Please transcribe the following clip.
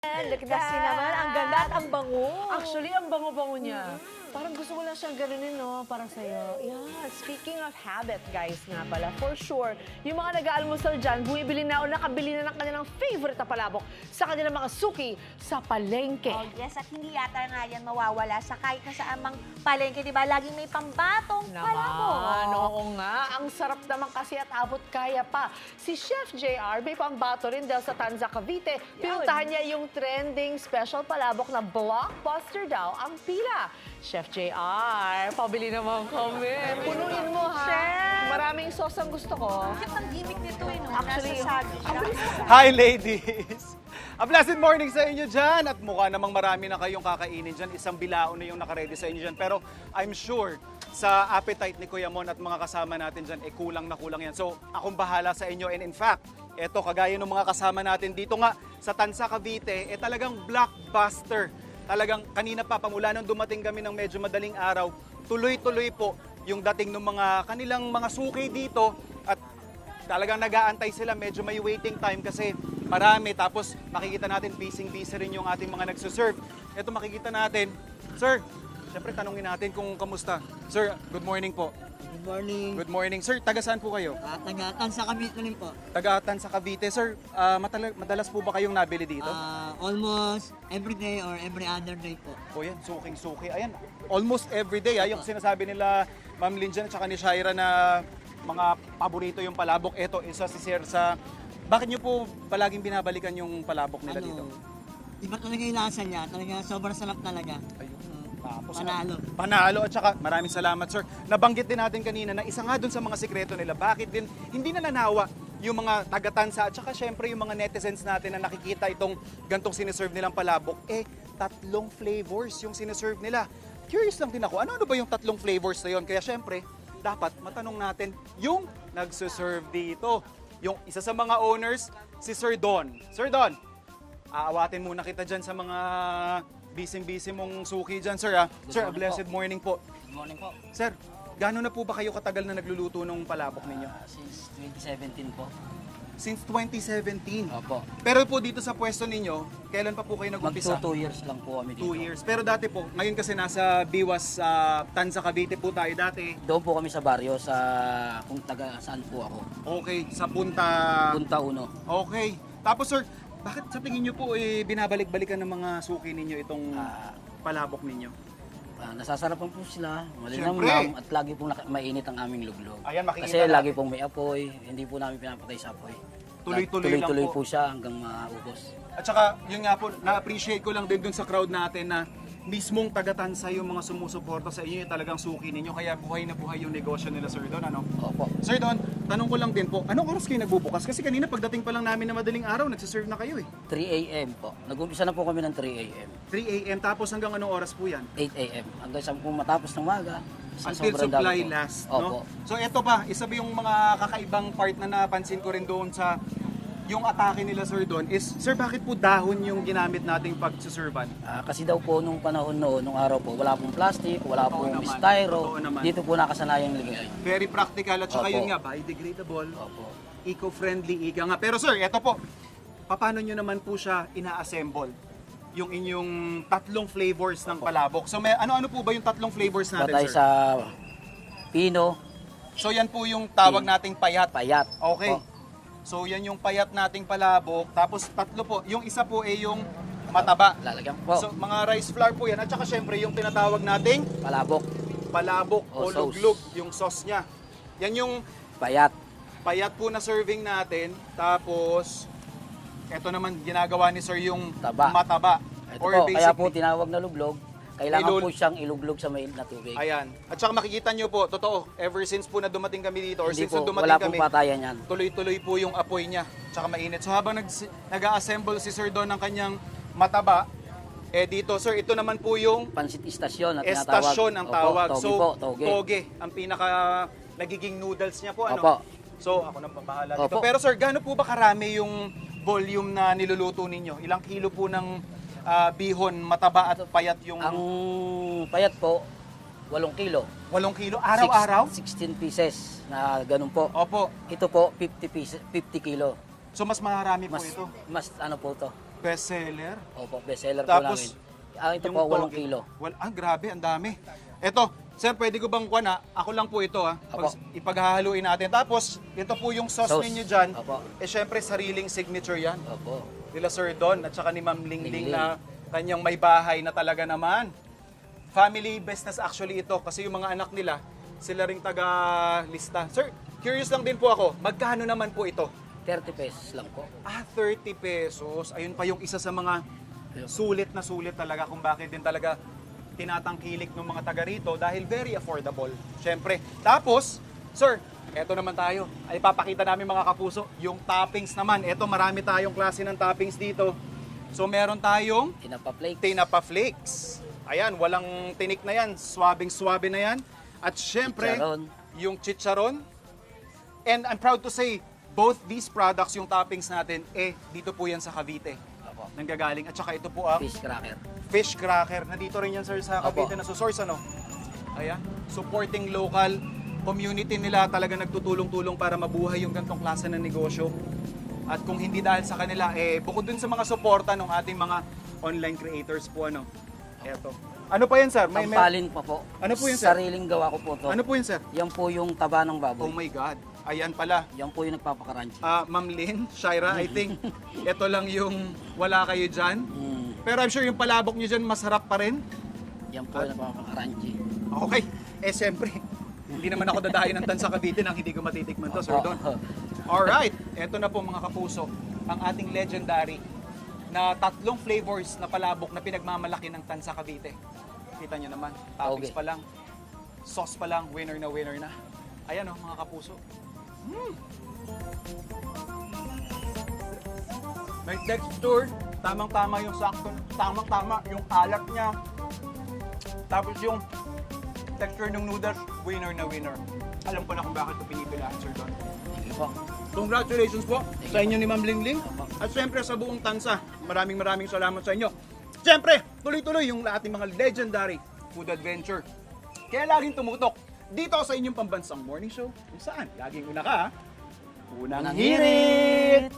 Look at that. Naman, ang ganda at ang bango. Actually, ang bango-bango niya. Parang gusto ko lang siyang ganunin, no? Parang sa'yo. Yeah, speaking of habit, guys, nga pala, for sure, yung mga nag-aalmusal dyan, bumibili na o nakabili na ng kanilang favorite na palabok sa kanilang mga suki sa palengke. Oh, yes, at hindi yata nga yan mawawala sa kahit na saan mang palengke, di ba? Laging may pambatong palabok. Oo nga. Ang sarap naman kasi at abot kaya pa. Si Chef JR may pambato rin dahil sa Tanza, Cavite. Pinuntahan niya yung trending special palabok na blockbuster daw ang pila. Chef JR, pabili naman kami. Punuin mo, ha? Chef! Maraming sauce ang gusto ko. Cute ang gimmick nito, eh, no? Actually, Nasasabi siya. Hi ladies! A blessed morning sa inyo dyan at mukha namang marami na kayong kakainin dyan. Isang bilao na yung nakaredy sa inyo dyan. Pero I'm sure sa appetite ni Kuya Mon at mga kasama natin dyan, kulang na kulang yan. So akong bahala sa inyo and in fact, eto kagaya ng mga kasama natin dito nga sa Tanza, Cavite, talagang blockbuster. Talagang kanina pa, pamula nung dumating kami ng medyo madaling araw, tuloy-tuloy po yung dating ng mga kanilang mga suki dito at talagang nag-aantay sila, medyo may waiting time kasi marami. Tapos makikita natin, busy-busy rin yung ating mga nagsuserve. Ito makikita natin, sir, syempre tanungin natin kung kamusta. Sir, good morning po. Good morning. Good morning. Sir, taga saan po kayo? Taga-Tanza kami rin po. Taga Tanza, Cavite. Sir, madalas po ba kayong nabili dito? Almost every day or every other day po. O yan, suking-suki. Ayan, almost every day. Yung sinasabi nila, Ma'am Linjan at saka ni Shaira na mga paborito yung palabok. Ito, isa si Sir sa... Bakit nyo po palaging binabalikan yung palabok nila dito? Iba talaga yung lasa niya. Talaga sobrang sarap talaga. Ayun. Tapos, Panalo. Panalo at saka maraming salamat sir. Nabanggit din natin kanina na isa nga dun sa mga sikreto nila. Bakit din hindi na nanawa yung mga taga-Tanza at saka syempre yung mga netizens natin na nakikita itong gantong siniserve nilang palabok. Tatlong flavors yung siniserve nila. Curious lang din ako, ano ba yung tatlong flavors na yun? Kaya syempre, dapat matanong natin yung nagsiserve dito. Yung isa sa mga owners, si Sir Don. Sir Don, aawatin muna kita dyan sa mga busy mong suki dyan, sir. Sir, a blessed morning po. Good morning po. Sir, gaano na po ba kayo katagal na nagluluto ng palabok ninyo? Since 2017 po. Since 2017. Opo. Pero po dito sa pwesto ninyo, kailan pa po kayo nag-umpisa? Magto 2 years lang po kami dito. 2 years. Pero dati po, ngayon kasi nasa Biwas, Tanza, Cavite po tayo dati. Doon po kami sa baryo sa kung taga saan po ako. Okay, sa Punta... Punta Uno. Okay. Tapos sir, bakit sa tingin nyo po binabalik-balikan ng mga suki ninyo itong palabok ninyo? Nasasarapan po sila, Siyempre. malinamnam at lagi pong mainit ang aming luglog. Ayan, makikita Kasi natin. lagi pong may apoy, hindi po namin pinapatay sa apoy. Tuloy-tuloy lang Tuloy-tuloy po. po siya hanggang maubos. At saka, yun nga po, na-appreciate ko lang din dun sa crowd natin na mismong taga-Tanza yung mga sumusuporta sa inyo, yung talagang suki ninyo, kaya buhay na buhay yung negosyo nila, Sir Don, ano? Opo. Sir Don, tanong ko lang din po, anong oras kayo nagbubukas? Kasi kanina pagdating pa lang namin na madaling araw, nagsiserve na kayo 3 a.m. po. Nag-umpisa na po kami ng 3 a.m. 3 a.m. tapos hanggang anong oras po yan? 8 a.m. Hanggang sa kung matapos ng maga. Until sobrang supply dami po. last, Opo. no? So ito pa, isa ba yung mga kakaibang part na napansin ko rin doon sa yung atake nila, Sir Don, is, Sir, bakit po dahon yung ginamit nating pagsuservan? Kasi daw po nung panahon noon, nung araw po, wala pong plastic, wala Totoo pong naman. styro. Totoo naman. Dito po nakasanayang ligay. Very practical at saka Opo. yun nga, biodegradable, Opo. eco-friendly, ika nga. Pero sir, eto po, paano nyo naman po siya ina-assemble? Yung inyong tatlong flavors ng palabok. So may ano-ano po ba yung tatlong flavors natin, Patay sir? sa pino, So yan po yung tawag nating payat. payat. Okay. Opo. So yan yung payat nating palabok. Tapos tatlo po, yung isa po ay yung mataba. Lalagyan po. So mga rice flour po yan. At saka syempre yung tinatawag nating Palabok, palabok o O, sauce. luglog, yung sauce niya. Yan yung payat. payat po na serving natin. Tapos, eto naman ginagawa ni sir yung Taba. mataba. Ito po, kaya po basically, tinawag na luglog. Kailangan Ilul- po siyang iluglog sa mainit na tubig. ayan. At saka makikita nyo po, totoo, ever since po na dumating kami dito, or Hindi since na po, dumating wala kami, pong patayan yan. tuloy-tuloy po yung apoy niya. Tsaka mainit. So habang nag-assemble si Sir Don ng kanyang mataba, dito sir, ito naman po yung Pansit istasyon na tinatawag. estasyon ang Opo, tawag. toge So, po, toge. toge, ang pinaka nagiging noodles niya po. Ano? Opo. So, ako nang bahala dito. Opo. Pero sir, gaano po ba karami yung volume na niluluto ninyo? Ilang kilo po ng bihon, mataba at payat yung Ang payat po, 8 kilo. 8 kilo araw-araw? 16 pieces na ganun po. Opo. Ito po, 50 kilo. So mas marami po Mas, ito. mas ano po to. Bestseller. Opo, bestseller po Tapos, namin. Ito yung po, 8 toge. kilo. Grabe, ang dami. Ito, sir, pwede ko bang kuha na? Ako lang po ito, ha? Apo. Ipaghahaluin natin. Tapos, ito po yung sauce Sauce. ninyo dyan. Apo. Syempre, sariling signature yan. Opo. Nila Sir Don at saka ni Ma'am Lingling Lingling. na kanyang may bahay na talaga naman. Family business actually ito kasi yung mga anak nila, sila ring taga-lista. Sir, curious lang din po ako, magkano naman po ito? 30 pesos lang po. 30 pesos. Ayun pa yung isa sa mga sulit na sulit talaga kung bakit din talaga tinatangkilik ng mga taga rito dahil very affordable. Syempre. Tapos, sir, eto naman tayo. Ay papakita namin mga kapuso, yung toppings naman. Eto, marami tayong klase ng toppings dito. So, meron tayong Tinapa flakes. tinapa flakes. Ayan, walang tinik na yan. Swabing-swabe na yan. At syempre, Chicharon. yung chicharon. And I'm proud to say, both these products, yung toppings natin, dito po yan sa Cavite. Opo. Nanggagaling. At saka ito po ang Fish cracker. fish cracker. Nandito rin yan, sir, sa Cavite Opo. na source, ano? Ayan. Supporting local community nila. Talaga nagtutulong-tulong para mabuhay yung gantong klase ng negosyo. At kung hindi dahil sa kanila, bukod dun sa mga suporta ng ating mga online creators po, ano? Eto. Ano pa yan, sir? Tampalin pa po. Ano po yun, sir? Sariling gawa ko po to. Ano po yun, sir? Yan po yung taba ng Oh baboy. my God. Ayan pala. Yan po yung nagpapakaranchi. Ma'am Lynn, Shaira, I think ito lang yung wala kayo dyan. Pero I'm sure yung palabok nyo dyan masarap pa rin. Yan po yung nagpapakaranchi. Okay. Siyempre, hindi naman ako dadayo ng Tansa Cavite nang hindi ko matitikman to, Sir Don. Alright, eto na po mga kapuso, ang ating legendary na 3 flavors na palabok na pinagmamalaki ng Tansa Cavite. Kita nyo naman, toppings Okay. pa lang, sauce pa lang, winner na winner na. Ayan o, mga kapuso. May texture, tamang-tama yung sakto, tamang-tama yung alat niya. Tapos yung texture ng noodles, winner na winner. Alam ko na kung bakit ito pinipilaan, Sir Don. Thank you po. Congratulations po sa inyo ni Ma'am Lingling. At syempre sa buong Tansa, maraming salamat sa inyo. Syempre, tuloy-tuloy yung ating mga legendary food adventure. Kaya laging tumutok dito sa inyong pambansang morning show kung saan laging una ka, unang Unang hirit!